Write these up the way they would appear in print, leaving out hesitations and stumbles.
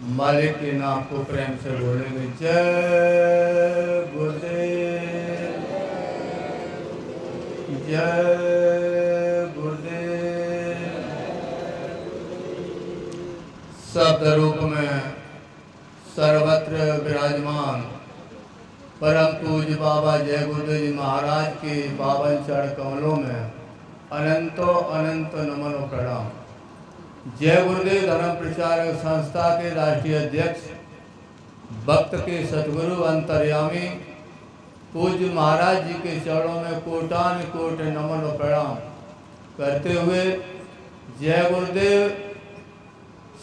मालिक के नाम को प्रेम से बोलेंगे। जय गुरुदेव, जय गुरुदेव। शब्द रूप में सर्वत्र विराजमान परम पूज्य बाबा जय गुरुदेव जी महाराज के पावन चरण कमलों में अनंतो अनंत नमन और प्रणाम। जय गुरुदेव धर्म प्रचारक संस्था के राष्ट्रीय अध्यक्ष, भक्त के सतगुरु अंतर्यामी पूज्य महाराज जी के चरणों में कोटान कोट नमन और प्रणाम करते हुए जय गुरुदेव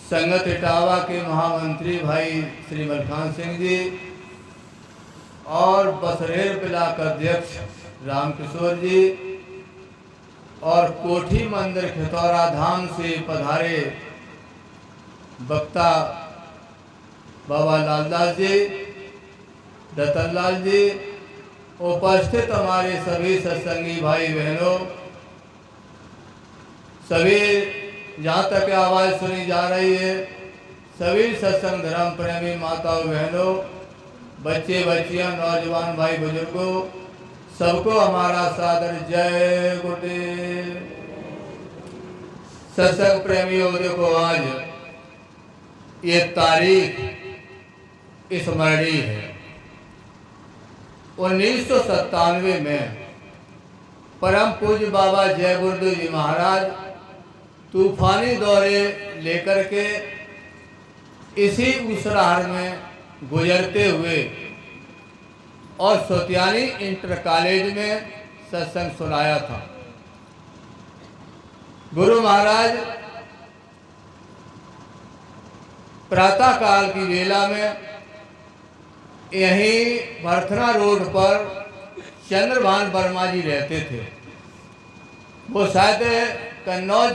संगत इटावा के महामंत्री भाई श्री मलखान सिंह जी और बसरेर ब्लाक अध्यक्ष रामकिशोर जी और कोठी मंदिर खितौरा धाम से पधारे वक्ता बाबा लालदास जी, दत्तनलाल जी, उपस्थित हमारे सभी सत्संगी भाई बहनों, सभी जहाँ तक आवाज़ सुनी जा रही है, सभी सत्संग धर्म प्रेमी माताओं बहनों, बच्चे बच्चियाँ, नौजवान भाई बुजुर्गों, सबको हमारा सादर जय गुरुदेव। सत्संग प्रेमियों, देखो आज ये तारीख स्मरणीय है। 1997 में परम पूज्य बाबा जय गुरुदेव जी महाराज तूफानी दौरे लेकर के इसी उसराहर में गुजरते हुए और सोतियानी इंटर कॉलेज में सत्संग सुनाया था। गुरु महाराज प्रातः काल की वेला में यहीं भरथना रोड पर चंद्रभान वर्मा जी रहते थे। वो शायद कन्नौज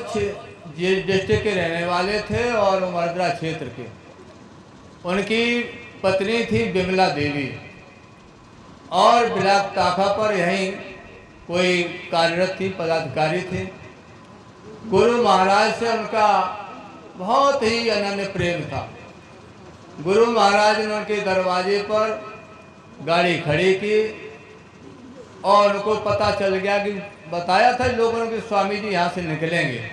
डिस्ट्रिक्ट के रहने वाले थे और मर्दरा क्षेत्र के। उनकी पत्नी थी बिमला देवी और ब्लाक ताखा पर यहीं कोई कार्यरत थी, पदाधिकारी थे। गुरु महाराज से उनका बहुत ही अनन्य प्रेम था। गुरु महाराज ने उनके दरवाजे पर गाड़ी खड़ी की और उनको पता चल गया कि बताया था लोगों ने कि स्वामी जी यहाँ से निकलेंगे,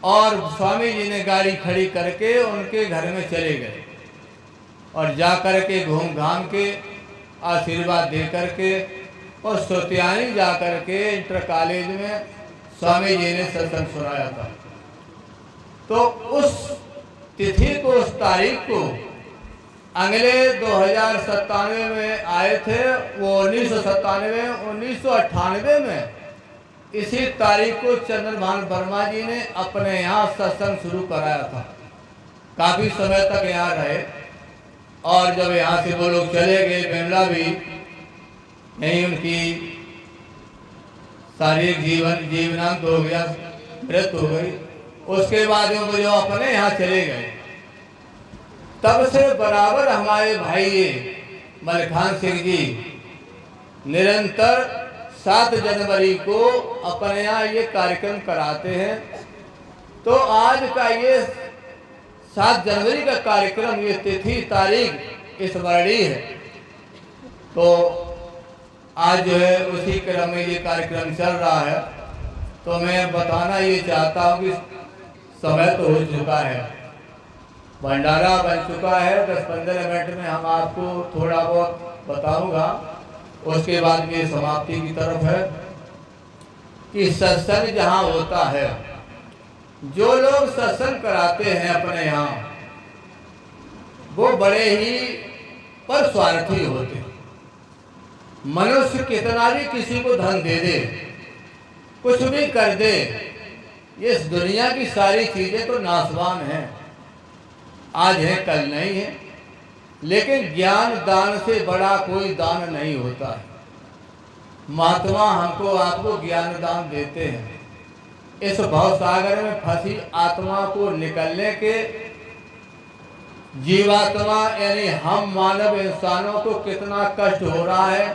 और स्वामी जी ने गाड़ी खड़ी करके उनके घर में चले गए और जा कर के घूम घाम के आशीर्वाद दे करके और सोतियानी जा कर के इंटर कॉलेज में स्वामी जी ने सत्संग सुनाया था। तो उस तिथि को, उस तारीख को अगले 2097 में आए थे। वो 1997 1998 में इसी तारीख को चंद्रभान वर्मा जी ने अपने यहाँ सत्संग शुरू कराया था। काफ़ी समय तक यहाँ रहे और जब यहाँ से वो लोग चले गए, बिमला भी यहीं उनकी शारीरिक जीवनांत हो गया, मृत्यु हो गई। उसके बाद वो जो अपने यहाँ चले गए, तब से बराबर हमारे भाई मलखान सिंह जी निरंतर 7 जनवरी को अपने यहाँ ये कार्यक्रम कराते हैं। तो आज का ये 7 जनवरी का कार्यक्रम, ये तिथि तारीख स्मरणीय है। तो आज जो है उसी क्रम में ये कार्यक्रम चल रहा है। तो मैं बताना ये चाहता हूँ कि समय तो हो चुका है, भंडारा बन चुका है। 10-15 मिनट में हम आपको थोड़ा बहुत बताऊंगा, उसके बाद में समाप्ति की तरफ है। कि सत्संग जहाँ होता है, जो लोग सत्संग कराते हैं अपने यहाँ, वो बड़े ही पर स्वार्थी होते हैं। मनुष्य कितना भी किसी को धन दे दे, कुछ भी कर दे, ये इस दुनिया की सारी चीजें तो नाशवान हैं, आज है कल नहीं है। लेकिन ज्ञान दान से बड़ा कोई दान नहीं होता है। महात्मा हमको आपको ज्ञान दान देते हैं। इस भवसागर में फंसी आत्मा को निकलने के, जीवात्मा यानी हम मानव इंसानों को कितना कष्ट हो रहा है,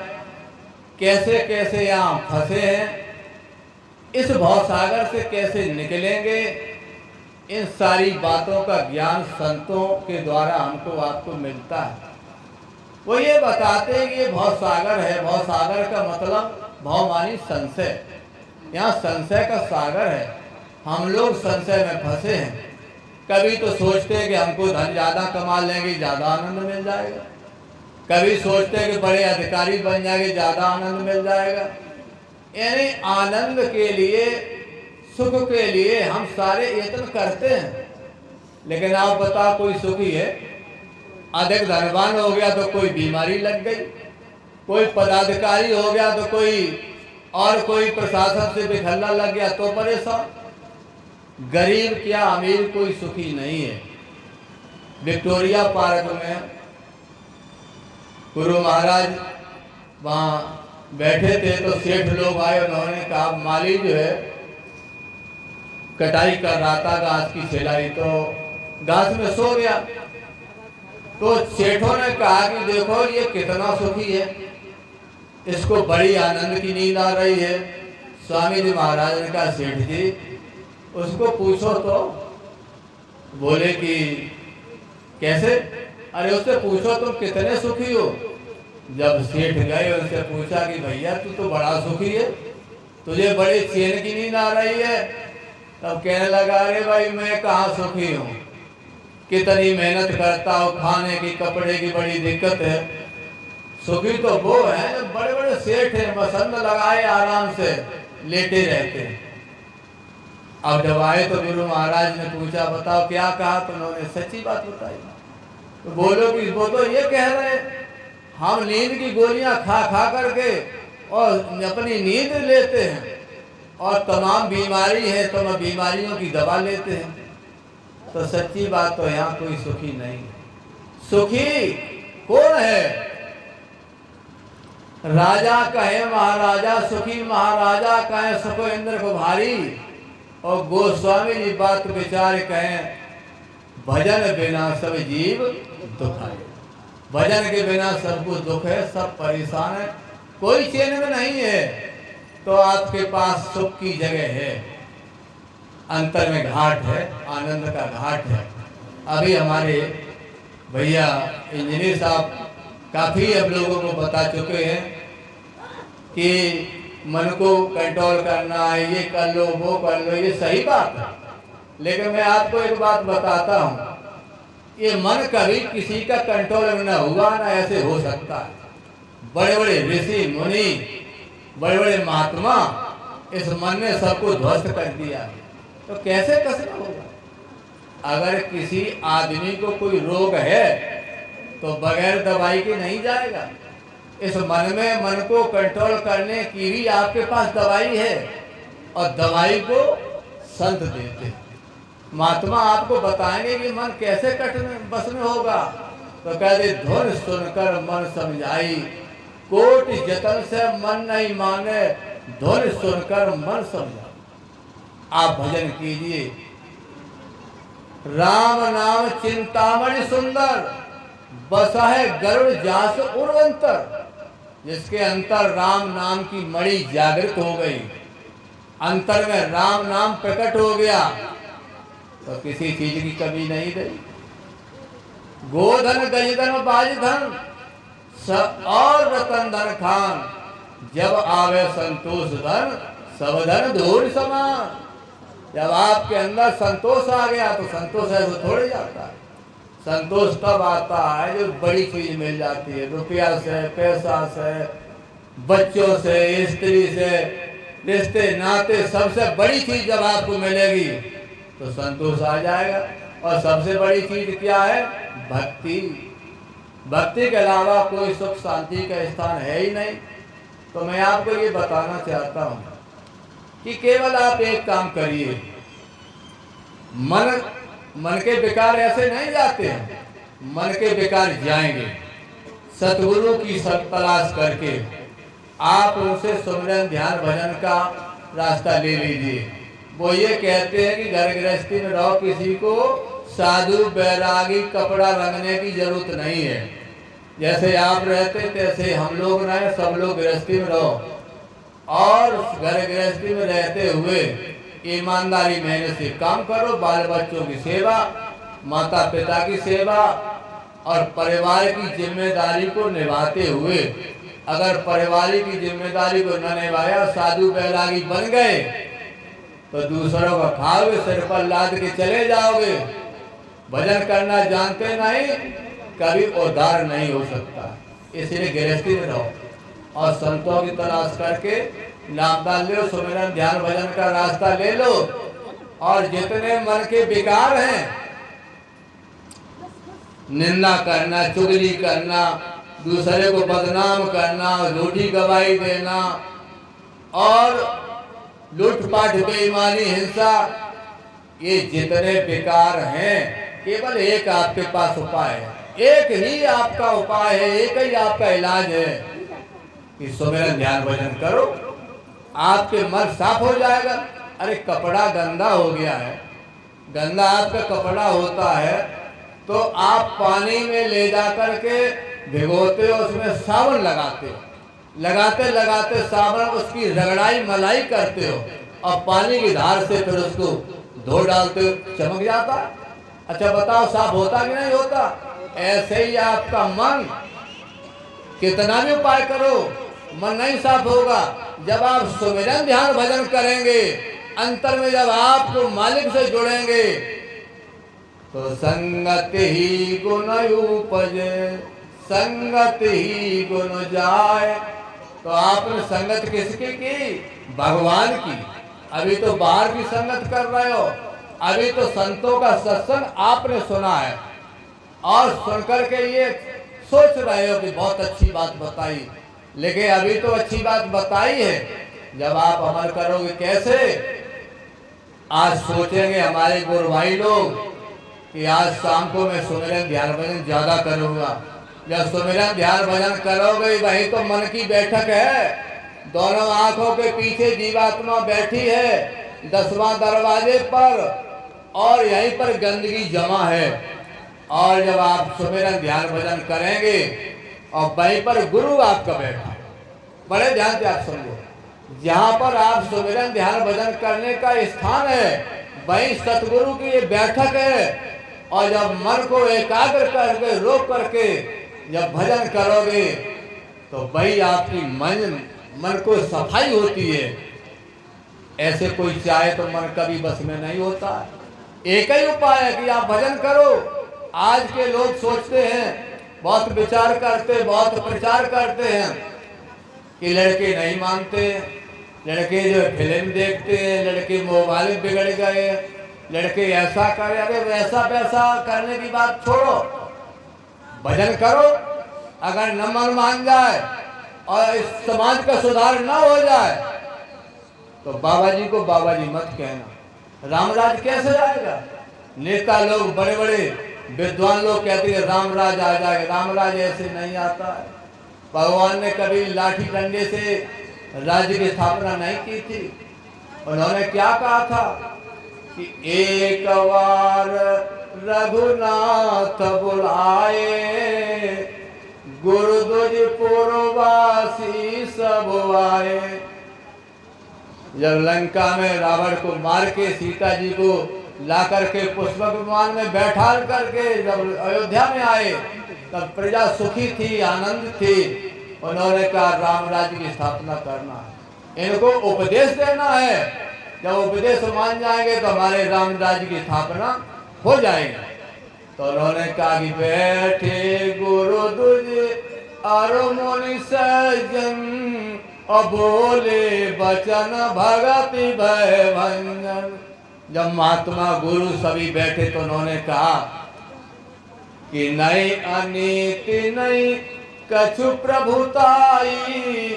कैसे कैसे यहाँ फंसे हैं, इस भवसागर से कैसे निकलेंगे, इन सारी बातों का ज्ञान संतों के द्वारा हमको आपको मिलता है। वो ये बताते हैं कि ये भव सागर है। भव सागर का मतलब भव मानी संशय, यहाँ संशय का सागर है। हम लोग संशय में फंसे हैं। कभी तो सोचते हैं कि हमको धन ज़्यादा कमा लेंगे, ज़्यादा आनंद मिल जाएगा। कभी सोचते हैं कि बड़े अधिकारी बन जाएंगे, ज़्यादा आनंद मिल जाएगा। यानी आनंद के लिए, सुख के लिए हम सारे यत्न करते हैं। लेकिन आप बताओ, कोई सुखी है? अधिक धनवान हो गया तो कोई बीमारी लग गई, कोई पदाधिकारी हो गया तो कोई प्रशासन से बिखल्ला लग गया तो परेशान। गरीब क्या अमीर कोई सुखी नहीं है। विक्टोरिया पार्क में गुरु महाराज वहाँ बैठे थे तो सेठ लोग आए। उन्होंने कहा, माली जो है कटाई कर रहा था घास की सिलाई, तो घास में सो गया। तो सेठों ने कहा कि देखो ये कितना सुखी है, इसको बड़ी आनंद की नींद आ रही है। स्वामी जी महाराज ने कहा, सेठ जी उसको पूछो तो। बोले कि कैसे? अरे उससे पूछो तुम कितने सुखी हो। जब सेठ गए उनसे पूछा कि भैया तू तो बड़ा सुखी है, तुझे बड़ी चैन की नींद आ रही है। तब कहने लगा, अरे भाई मैं कहाँ सुखी हूँ, कितनी मेहनत करता हूँ, खाने की कपड़े की बड़ी दिक्कत है। सुखी तो वो है जो बड़े बड़े सेठ हैं, मसंद लगाए आराम से लेटे रहते हैं। अब जब आए तो गुरु महाराज ने पूछा, बताओ क्या कहा? तो उन्होंने सच्ची बात बताई। तो बोलो कि वो तो ये कह रहे हम नींद की गोलियां खा खा करके और अपनी नींद लेते हैं, और तमाम बीमारी है तो हम बीमारियों की दवा लेते हैं। तो सच्ची बात तो यहाँ कोई सुखी नहीं है। सुखी कौन है? राजा कहे महाराजा सुखी, महाराजा कहे सुख इंद्र को भारी। और गोस्वामी जी बात विचार कहें, भजन बिना सब जीव दुखाए। भजन के बिना सबको दुख है, सब परेशान है, कोई चैन में नहीं है। तो आपके पास सुख की जगह है, अंतर में घाट है, आनंद का घाट है। अभी हमारे भैया इंजीनियर साहब काफ़ी अब लोगों को बता चुके हैं कि मन को कंट्रोल करना है, ये कर लो वो कर लो, ये सही बात है। लेकिन मैं आपको एक बात बताता हूँ, ये मन कभी किसी का कंट्रोल में न हुआ ना ऐसे हो सकता है। बड़े बड़े ऋषि मुनि, बड़े बड़े महात्मा इस मन ने सबको ध्वस्त कर दिया, तो कैसे कसना होगा? अगर किसी आदमी को कोई रोग है तो बगैर दवाई के नहीं जाएगा। इस मन में, मन को कंट्रोल करने की भी आपके पास दवाई है, और दवाई को संत देते हैं। महात्मा आपको बताएंगे कि मन कैसे कटने बस में होगा। तो कहते, धुन सुनकर मन समझाई, कोटि जतन से मन नहीं माने, धुन सुनकर मन समझाई। आप भजन कीजिए, राम नाम चिंतामणि सुंदर, बसा है गरुड़ जास उर्वंतर। जिसके अंतर राम नाम की मणि जागृत हो गई, अंतर में राम नाम प्रकट हो गया, तो किसी चीज की कमी नहीं रही। गोधन गजधन बाजधन और रतन धन खान, जब आवे संतोष धन सब धन धूल समान। जब आपके अंदर संतोष आ गया तो संतोष ऐसे थोड़े जाता है। संतोष तब आता है जो बड़ी चीज मिल जाती है, रुपया से, पैसा से, बच्चों से, स्त्री से, रिश्ते नाते, सबसे बड़ी चीज जब आपको मिलेगी तो संतोष आ जाएगा। और सबसे बड़ी चीज क्या है? भक्ति। भक्ति के अलावा कोई सुख शांति का स्थान है ही नहीं। तो मैं आपको ये बताना चाहता हूँ कि केवल आप एक काम करिए, मन के विकार ऐसे नहीं जाते हैं, मन के विकार जाएंगे। सतगुरु की सब तलाश करके आप उनसे सुमिरन ध्यान भजन का रास्ता ले लीजिए। वो ये कहते हैं कि घर गृहस्थी में रहो, किसी को साधु बैरागी कपड़ा रंगने की जरूरत नहीं है। जैसे आप रहते तैसे हम लोग रहे, सब लोग गृहस्थी में रहो। और घर गृहस्थी में रहते हुए ईमानदारी मेहनत से काम करो, बाल बच्चों की सेवा, माता पिता की सेवा और परिवार की जिम्मेदारी को निभाते हुए, अगर परिवार की जिम्मेदारी को न निभाया, साधु बैरागी बन गए तो दूसरों का खाओगे, सिर पर लाद के चले जाओगे। भजन करना जानते नहीं, कभी उद्धार नहीं हो सकता। इसलिए गृहस्थी में रहो और संतों की तलाश करके नाम डाल लो, सुमिरन ध्यान भजन का रास्ता ले लो। और जितने मन के विकार हैं, निंदा करना, चुगली करना, दूसरे को बदनाम करना, रोटी गवाही देना और लूटपाट, बेईमानी, हिंसा, ये जितने विकार हैं, केवल एक आपके पास उपाय है, एक ही आपका उपाय है, एक ही आपका इलाज है कि सुमिरन ध्यान भजन करो, आपके मन साफ हो जाएगा। अरे कपड़ा गंदा हो गया है, गंदा आपका कपड़ा होता है तो आप पानी में ले जा करके भिगोते हो, उसमें साबुन लगाते हो, लगाते लगाते साबुन उसकी रगड़ाई मलाई करते हो और पानी की धार से फिर उसको धो डालते हो, चमक जाता है। अच्छा बताओ, साफ होता कि नहीं होता? ऐसे ही आपका मन, कितना भी उपाय करो मन नहीं साफ होगा। जब आप सुमिरन ध्यान भजन करेंगे, अंतर में जब आपको मालिक से जुड़ेंगे तो संगत ही गुण उपजे, संगत ही गुण जाए। तो आपने संगत किसकी की? भगवान की। अभी तो बाहर की संगत कर रहे हो, अभी तो संतों का सत्संग आपने सुना है और सुनकर के ये सोच रहे हो कि बहुत अच्छी बात बताई, लेकिन अभी तो अच्छी बात बताई है, जब आप अमल करोगे कैसे? आज सोचेंगे हमारे गुरु भाई लोग कि आज शाम को मैं सुमिरन ध्यान भजन ज्यादा करूंगा। जब सुमिरन ध्यान भजन करोगे वही तो मन की बैठक है, दोनों आंखों के पीछे जीवात्मा बैठी है 10वां दरवाजे पर और यहीं पर गंदगी जमा है। और जब आप सुमिरन ध्यान भजन करेंगे और वहीं पर गुरु आपका बैठा है, बड़े ध्यान से आप समझो, जहाँ पर आप सुमिरन ध्यान भजन करने का स्थान है वहीं सतगुरु की ये बैठक है। और जब मन को एकाग्र करके रोक करके जब भजन करोगे तो वही आपकी मन को सफाई होती है। ऐसे कोई चाहे तो मन कभी बस में नहीं होता। एक ही उपाय है कि आप भजन करो। आज के लोग सोचते हैं, बहुत विचार करते, बहुत प्रचार करते हैं कि लड़के नहीं मानते, लड़के जो फिल्म देखते हैं, लड़के मोबाइल बिगड़ गए, लड़के ऐसा करे। अरे वैसा वैसा करने की बात छोड़ो, भजन करो। अगर न मन मान जाए और इस समाज का सुधार न हो जाए तो बाबा जी को बाबा जी मत कहना। रामराज कैसे आएगा? नेता लोग, बड़े बड़े विद्वान लोग कहते हैं रामराज आ जाएगा। रामराज ऐसे नहीं आता है। भगवान ने कभी लाठी डंडे से राज्य की स्थापना नहीं की थी। उन्होंने क्या कहा था कि एक बार रघुनाथ बुलाए, गुरुद्वासी सब आए। जब लंका में रावण को मार के सीता जी को ला करके पुष्पक विमान में बैठा करके जब अयोध्या में आए तब प्रजा सुखी थी, आनंद थी। उन्होंने कहा राम राज्य की स्थापना करना है, इनको उपदेश देना है। जब उपदेश मान जाएंगे तो हमारे राम राज्य की स्थापना हो जाएगी। तो उन्होंने कहा कि बैठे गुरु दुज और मुनि सज्जन और बोले बचन भगति भय भंजन। जब महात्मा गुरु सभी बैठे तो उन्होंने कहा कि नहीं अनीति नहीं कछु प्रभुताई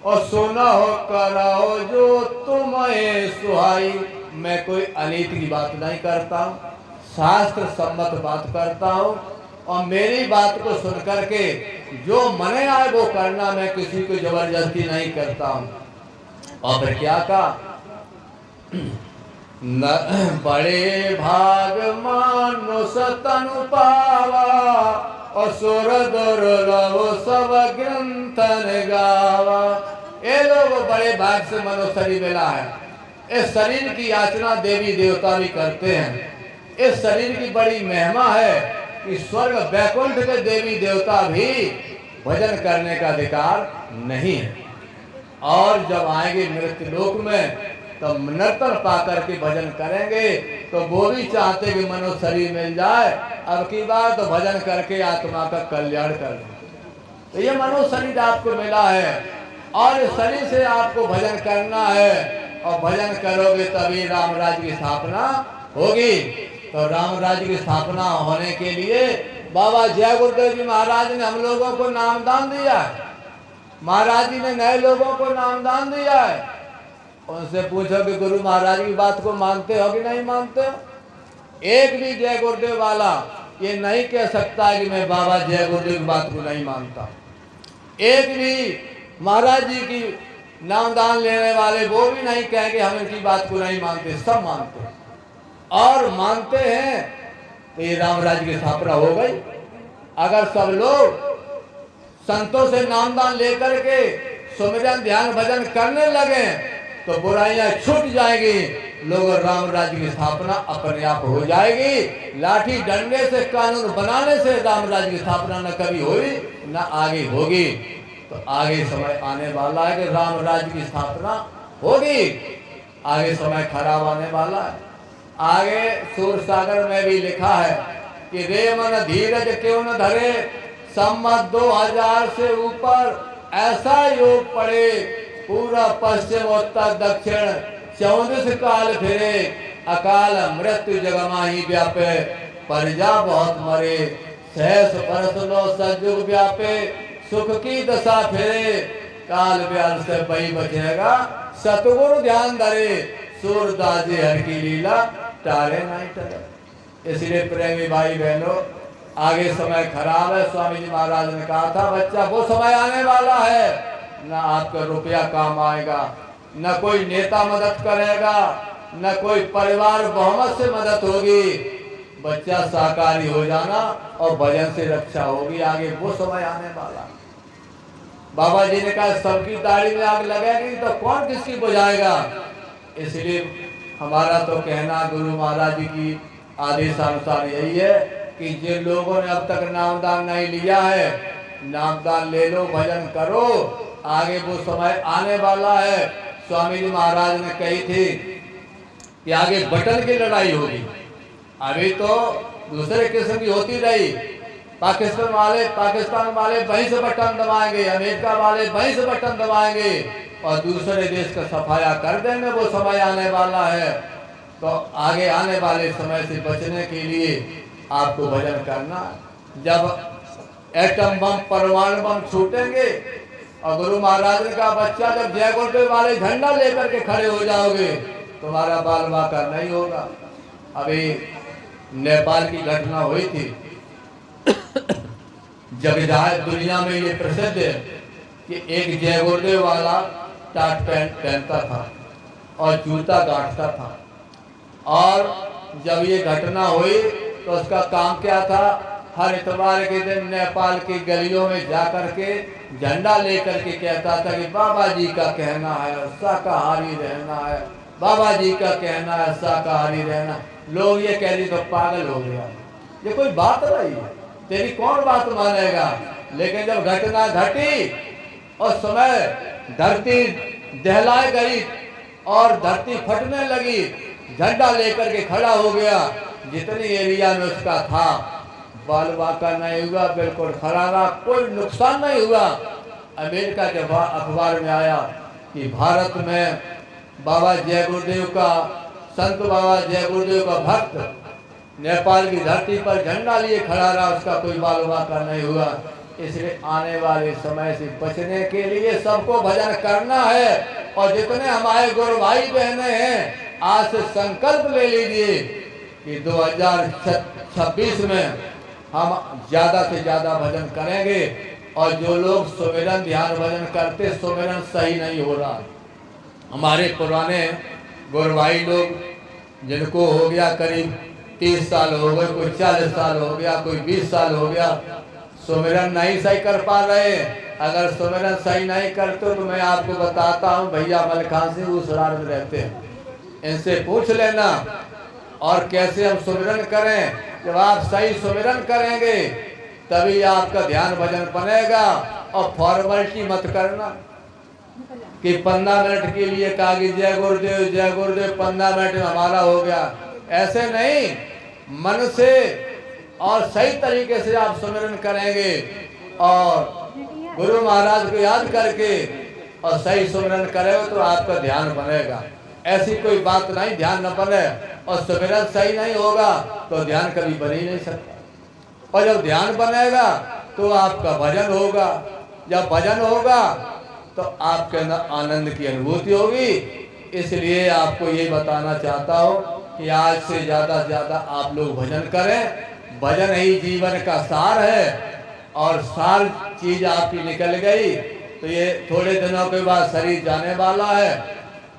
और सुनो करो जो तुम्हें सुहाई। मैं कोई अनीति की बात नहीं करता हूँ, शास्त्र सम्मत बात करता हूँ और मेरी बात को सुन करके जो मने आए वो करना, मैं किसी को जबरदस्ती नहीं करता हूँ। और फिर क्या कहा? न बड़े भाग मानुष तनु पावा और सुर दुर्लभ सब ग्रंथन गावा। ये लोग बड़े भाग से मनुष्य मिला है इस शरीर की याचना देवी देवता भी करते हैं। इस शरीर की बड़ी महिमा है कि स्वर्ग वैकुंठ के देवी देवता भी भजन करने का अधिकार नहीं है। और जब आएंगे मृत्यु लोक में तो नर्तन पा करके भजन करेंगे, तो वो भी चाहते कि मनुष्य शरीर मिल जाए, अब की बार तो भजन करके आत्मा का कल्याण कर दें। तो ये मनुष्य शरीर आपको मिला है और इस शरीर से आपको भजन करना है, और भजन करोगे तभी राम राज्य की स्थापना होगी। तो राम राज्य की स्थापना होने के लिए बाबा जय गुरुदेव जी महाराज ने हम लोगों को नामदान दिया है। महाराज जी ने नए लोगों को नामदान दिया है। उनसे पूछो कि गुरु महाराज की बात को मानते हो कि नहीं मानते हो? एक भी जय गुरुदेव वाला ये नहीं कह सकता है कि मैं बाबा जय गुरुदेव की बात को नहीं मानता। एक भी महाराज जी की नामदान लेने वाले वो भी नहीं कहेंगे हम इनकी बात को नहीं मानते, सब मानते हैं। और मानते हैं तो ये राम राज्य की स्थापना हो गई। अगर सब लोग संतों से नामदान लेकर के सुमिरन ध्यान भजन करने लगे तो बुराइयां छूट जाएगी, लोग राम राज्य की स्थापना अपने आप हो जाएगी। लाठी डंडे से कानून बनाने से राम राज्य की स्थापना न कभी हुई न आगे होगी। तो आगे समय आने वाला है कि राम राज्य की स्थापना होगी। आगे समय खराब आने वाला है। आगे सूर सागर में भी लिखा है कि रे मन धीरज क्यों न धरे, सम्मत 2000 से ऊपर ऐसा योग पड़े, पूरा पश्चिम उत्तर दक्षिण 34 काल फिरे, अकाल मृत्यु जगमाही व्यापे, प्रजा बहुत मरे, सहस बरस लो सतयुग व्यापे, सुख की दशा फिरे, काल व्याल से बही बचेगा, सतगुरु ध्यान धरे, सूरदास हर की लीला तारे नहीं टले। इसलिए प्रेमी भाई बहनों, आगे समय खराब है। स्वामी जी महाराज ने कहा था बच्चा वो समय आने वाला है, न आपका रुपया काम आएगा, न कोई नेता मदद करेगा, न कोई परिवार बहुमत से मदद होगी। बच्चा शाकाहारी हो जाना और भजन से रक्षा होगी। आगे वो समय आने वाला। बाबा जी ने कहा सबकी दाढ़ी में आग लगेगी तो कौन किसकी बुझाएगा। इसलिए हमारा तो कहना गुरु महाराज जी की आदेशानुसार यही है कि जिन लोगों ने अब तक नामदान नहीं लिया है, नामदान ले लो, भजन करो। आगे वो समय आने वाला है। स्वामी जी महाराज ने कही थी कि आगे बटन की लड़ाई होगी। अभी तो दूसरे किस्म की होती रही। पाकिस्तान वाले वहीं से बटन दबाएंगे, अमेरिका वाले वहीं से बटन दबाएंगे और दूसरे देश का सफाया कर देंगे। वो समय आने वाला है। तो आगे आने वाले समय से बचने के लिए आपको भजन करना। जब एटम बम परमाणु बम छूटेंगे और गुरु महाराज ने कहा बच्चा जब जय गुरुदेव वाले झंडा लेकर के खड़े हो जाओगे तुम्हारा बाल बाका नहीं होगा। अभी नेपाल की घटना हुई थी। जगजाहिर दुनिया में ये प्रसिद्ध है कि एक जय गुरुदेव वाला टाट पैंट पहनता था और जूता गांठता था। और जब ये घटना हुई तो उसका काम क्या था, हर इतवार के दिन नेपाल की गलियों में जाकर के झंडा लेकर के कहता था कि बाबा जी का कहना है शाकाहारी रहना है, बाबा जी का कहना है शाकाहारी रहना। लोग ये कह रही तो पागल हो गया, ये कोई बात रही, तेरी कौन बात मानेगा। लेकिन जब घटना घटी और समय धरती दहलाए गई और धरती फटने लगी, झंडा लेकर के खड़ा हो गया। जितनी एरिया में उसका था बाल बाका नहीं हुआ, बिल्कुल खड़ा रहा, कोई नुकसान नहीं हुआ। अमेरिका के अखबार में आया कि भारत में बाबा जय गुरुदेव का, संत बाबा जय गुरुदेव का भक्त नेपाल की धरती पर झंडा लिए खड़ा रहा, उसका कोई बाल बाका नहीं हुआ। इसलिए आने वाले समय से बचने के लिए सबको भजन करना है। और जितने हमारे गुरु भाई बहने हैं आज से संकल्प ले लीजिए कि 2026 में हम ज़्यादा से ज़्यादा भजन करेंगे। और जो लोग सुमिरन ध्यान भजन करते, सुमिरन सही नहीं हो रहा। हमारे पुराने गुरु भाई लोग जिनको हो गया करीब 30 साल हो गए, कोई 40 साल हो गया, कोई 20 साल हो गया, सुमिरन नहीं सही कर पा रहे। अगर सुमिरन सही नहीं करते तो मैं आपको बताता हूँ, भैया मलखान सिंह उसरार में रहते हैं, इनसे पूछ लेना। और कैसे हम सुमिरन करें, जब आप सही सुमिरन करेंगे तभी आपका ध्यान भजन बनेगा। और फॉर्मेलिटी मत करना कि 15 मिनट के लिए कागी जय गुरुदेव 15 मिनट में हमारा हो गया, ऐसे नहीं। मन से और सही तरीके से आप सुमिरन करेंगे और गुरु महाराज को याद करके और सही सुमिरन करेंगे तो आपका ध्यान बनेगा। ऐसी कोई बात नहीं ध्यान न बने और सुमिरन सही नहीं होगा तो ध्यान कभी बन ही नहीं सकता। और जब ध्यान बनेगा तो आपका भजन होगा, जब भजन होगा तो आपके अंदर आनंद की अनुभूति होगी। इसलिए आपको ये बताना चाहता हूँ कि आज से ज़्यादा आप लोग भजन करें। भजन ही जीवन का सार है और सार चीज आपकी निकल गई तो ये थोड़े दिनों के बाद शरीर जाने वाला है,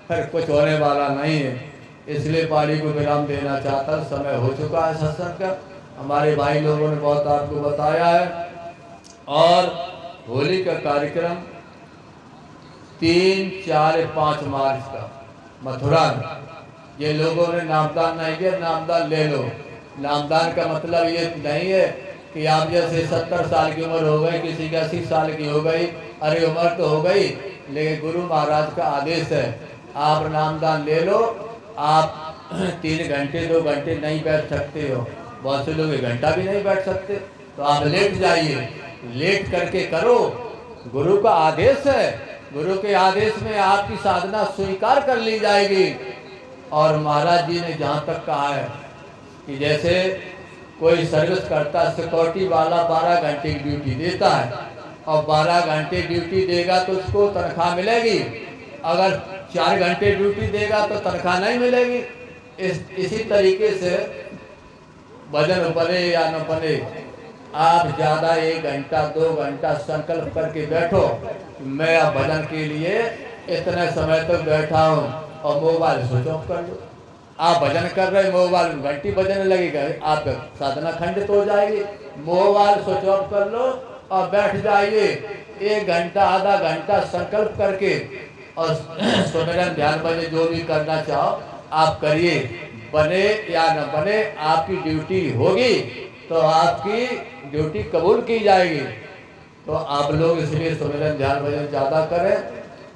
फिर कुछ होने वाला नहीं है। इसलिए पारी को विराम देना चाहता, समय हो चुका है सत्संग का। हमारे भाई लोगों ने बहुत आपको बताया है। और होली का कार्यक्रम 3, 4, 5 मार्च का मथुरा में, ये लोगों ने नामदान नहीं किया, नामदान ले लो। नामदान का मतलब ये नहीं है कि आप जैसे 70 साल की उम्र हो गई, किसी की 80 साल की हो गई, अरे उम्र तो हो गई, लेकिन गुरु महाराज का आदेश है आप नामदान ले लो। आप 3 घंटे 2 घंटे नहीं बैठ सकते हो, बहुत से लोग 1 घंटा भी नहीं बैठ सकते, तो आप लेट जाइए, लेट करके करो। गुरु का आदेश है, गुरु के आदेश में आपकी साधना स्वीकार कर ली जाएगी। और महाराज जी ने जहाँ तक कहा है कि जैसे कोई सर्विस करता है, सिक्योरिटी वाला 12 घंटे की ड्यूटी देता है और 12 घंटे ड्यूटी देगा तो उसको तनख्वाह मिलेगी, अगर 4 घंटे ड्यूटी देगा तो तनख्वाह नहीं मिलेगी। इसी तरीके से भजन बने या न बने, आप ज़्यादा 1 घंटा 2 घंटा संकल्प करके बैठो, मैं अब भजन के लिए इतने समय तक बैठा हूँ, और मोबाइल स्विच ऑफ कर लो। आप भजन कर रहे, मोबाइल घंटी बजने लगेगा, आपका साधना खंडित हो जाएगी। मोबाइल स्विच ऑफ कर लो और बैठ जाइए, 1 घंटा आधा घंटा संकल्प करके और सुमिरन ध्यान भजन जो भी करना चाहो आप करिए। बने या न बने आपकी ड्यूटी होगी तो आपकी ड्यूटी कबूल की जाएगी। तो आप लोग इसलिए सुमिरन ध्यान भजन ज़्यादा करें।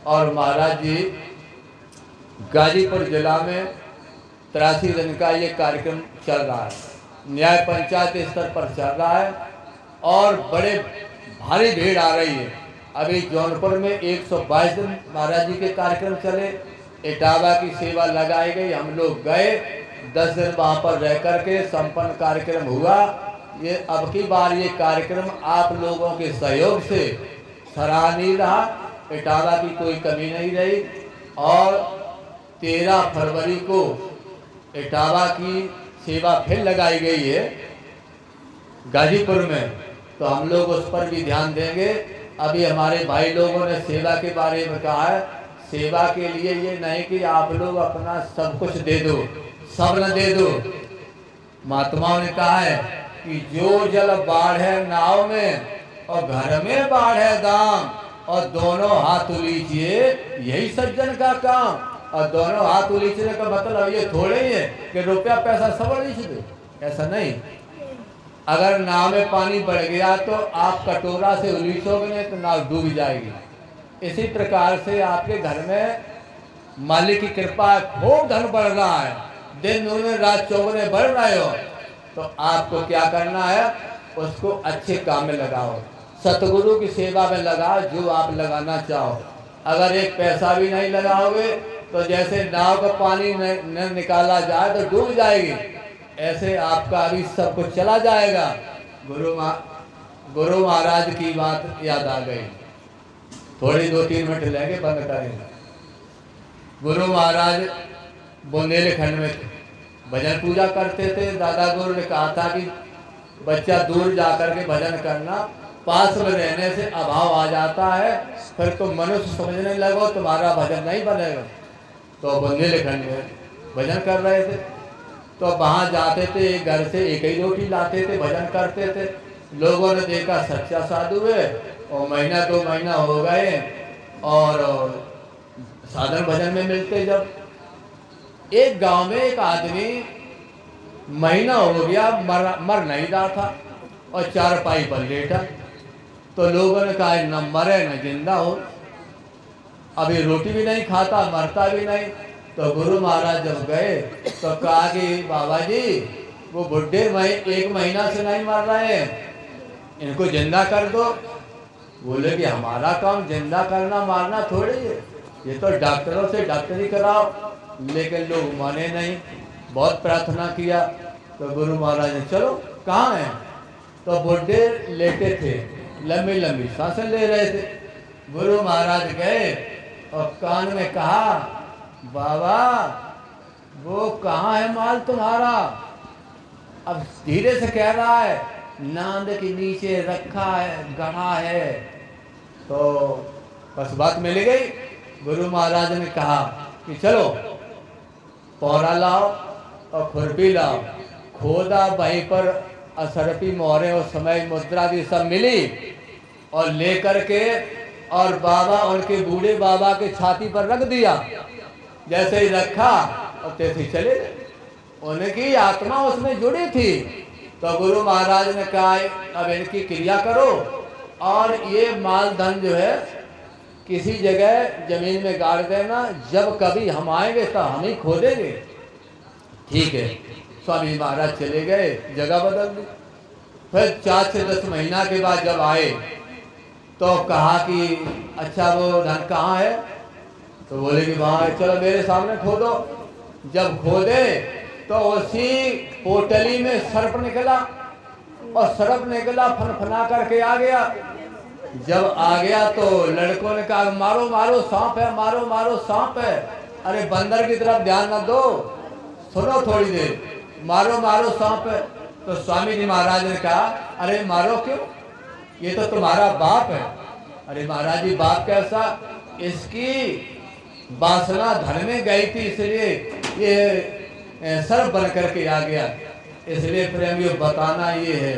और महाराज जी गाजीपुर जिला में 83 दिन का ये कार्यक्रम चल रहा है, न्याय पंचायत स्तर पर चल रहा है और बड़े भारी भीड़ आ रही है। अभी जौनपुर में 122 दिन महाराज जी के कार्यक्रम चले, इटावा की सेवा लगाई गई, हम लोग गए, 10 दिन वहाँ पर रह करके संपन्न कार्यक्रम हुआ। ये अब की बार ये कार्यक्रम आप लोगों के सहयोग से सराहनीय रहा, इटावा की कोई कमी नहीं रही। और 13 फरवरी को इटावा की सेवा फिर लगाई गई है गाजीपुर में, तो हम लोग उस पर भी ध्यान देंगे। अभी हमारे भाई लोगों ने सेवा के बारे में कहा है, सेवा के लिए ये नहीं कि आप लोग अपना सब कुछ दे दो, सब न दे दो। महात्माओं ने कहा है कि जो जल बाढ़ है नाव में और घर में बाढ़ है दाम, और दोनों हाथ उलीचिए यही सज्जन का काम। और दोनों हाथ उलीचने का मतलब ये थोड़े ही है कि रुपया पैसा सब उलीच दे, ऐसा नहीं। अगर नाव में पानी बढ़ गया तो आप कटोरा से उलीचोगे नहीं तो नाव डूब जाएगी। इसी प्रकार से आपके घर में मालिक की कृपा खूब धन बढ़ रहा है, दिन दूने रात चौगुने बढ़ रहे हो, तो आपको क्या करना है, उसको अच्छे काम में लगाओ, सतगुरु की सेवा में लगाओ जो आप लगाना चाहो। अगर एक पैसा भी नहीं लगाओगे तो जैसे नाव का पानी न निकाला जाए तो डूब जाएगी, ऐसे आपका अभी सब कुछ चला जाएगा। गुरु महाराज की बात याद आ गई, थोड़ी 2-3 मिनट लेंगे, बंद करेंगे। गुरु महाराज बुंदेलखंड में भजन पूजा करते थे। दादा गुरु ने कहा था कि बच्चा दूर जाकर के भजन करना, पास में रहने से अभाव आ जाता है, फिर तुम मनुष्य समझने लगो, तुम्हारा भजन नहीं बनेगा। तो बुंदेलखंड में भजन कर रहे थे, तो वहाँ जाते थे, एक घर से एक ही रोटी लाते थे, भजन करते थे। लोगों ने देखा सच्चा साधु है, और महीना 2 महीना हो गए और साधन भजन में मिलते जब, एक गांव में एक आदमी महीना हो गया मर नहीं रहा था और चारपाई पर लेटा। तो लोगों ने कहा न मरे न जिंदा हो, अभी रोटी भी नहीं खाता, मरता भी नहीं। तो गुरु महाराज जब गए तो कहा कि बाबा जी वो बुढ़े एक महीना से नहीं मर रहे हैं, इनको जिंदा कर दो। बोले कि हमारा काम जिंदा करना मारना थोड़ी है, ये तो डॉक्टरों से डॉक्टरी कराओ। लेकिन लोग माने नहीं, बहुत प्रार्थना किया। तो गुरु महाराज ने चलो कहाँ हैं? तो बुढ़े लेटे थे, लंबी लंबी सांसें ले रहे थे। गुरु महाराज गए और कान में कहा बाबा वो कहाँ है माल तुम्हारा? अब धीरे से कह रहा है नांद के नीचे रखा है, गढ़ा है। तो बस बात मिल गई। गुरु महाराज ने कहा कि चलो पौरा लाओ और खुरपी लाओ। खोदा वहीं पर असरपी मोहरे और समय मुद्रा भी सब मिली और लेकर के और बाबा उनके बूढ़े बाबा के छाती पर रख दिया। जैसे ही रखा और तैसे ही चले गए, उनकी आत्मा उसमें जुड़ी थी। तो गुरु महाराज ने कहा अब इनकी क्रिया करो और ये माल धन जो है किसी जगह जमीन में गाड़ देना, जब कभी हम आएंगे तो हम ही खो देंगे। ठीक है। स्वामी महाराज चले गए, जगह बदल दी। फिर 4 से 10 महीना के बाद जब आए तो कहा कि अच्छा वो धन कहाँ है? तो बोले कि वहाँ, चलो मेरे सामने खोदो। जब खोदे तो उसी पोटली में सर्प निकला और सर्प निकला फनफना करके आ गया। जब आ गया तो लड़कों ने कहा मारो मारो सांप है, मारो मारो सांप है। अरे बंदर की तरफ ध्यान न दो, सुनो थोड़ी देर, मारो मारो सांप है। तो स्वामी जी महाराज ने कहा अरे मारो क्यों, ये तो तुम्हारा बाप है। अरे महाराज जी बाप कैसा? इसकी वासना धन में गई थी इसलिए ये सर्प बन करके आ गया। इसलिए प्रेमियों बताना ये है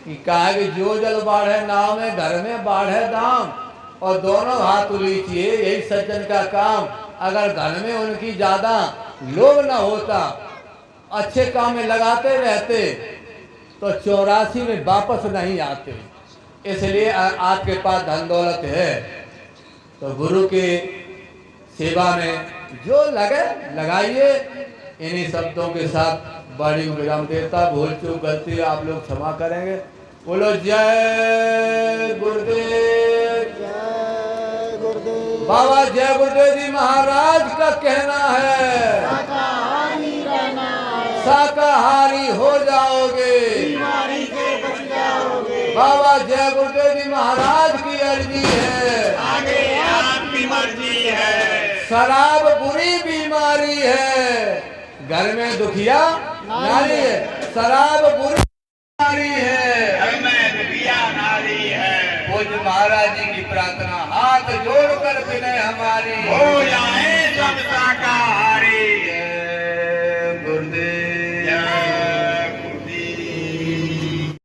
कि कहा कि जो जल बाढ़ है नाव में, घर में बाढ़ है दाम, और दोनों हाथ उलीचिए, यही सज्जन का काम। अगर घर में उनकी ज्यादा लोभ न होता, अच्छे काम में लगाते रहते तो 84 में वापस नहीं आते। इसलिए आपके पास धन दौलत है तो गुरु के सेवा में जो लगे लगाइए। इन्हीं शब्दों के साथ वाणी को विराम देता। भूल चूक गलती आप लोग क्षमा करेंगे। बोलो जय गुरुदेव। जय गुरुदेव। बाबा जय गुरुदेव जी महाराज का कहना है शाकाहारी रहना है, शाकाहारी हो जाओगे, बीमारी से बच जाओगे। बाबा जय गुरुदेव जी महाराज की अर्जी है, आगे आपकी मर्जी है। शराब बुरी बीमारी है, घर में दुखिया नारी है। शराब बुरी बीमारी है, घर में दुखिया नारी है। पूज्य महाराज जी की प्रार्थना हाथ जोड़कर विनय हमारी हो जाए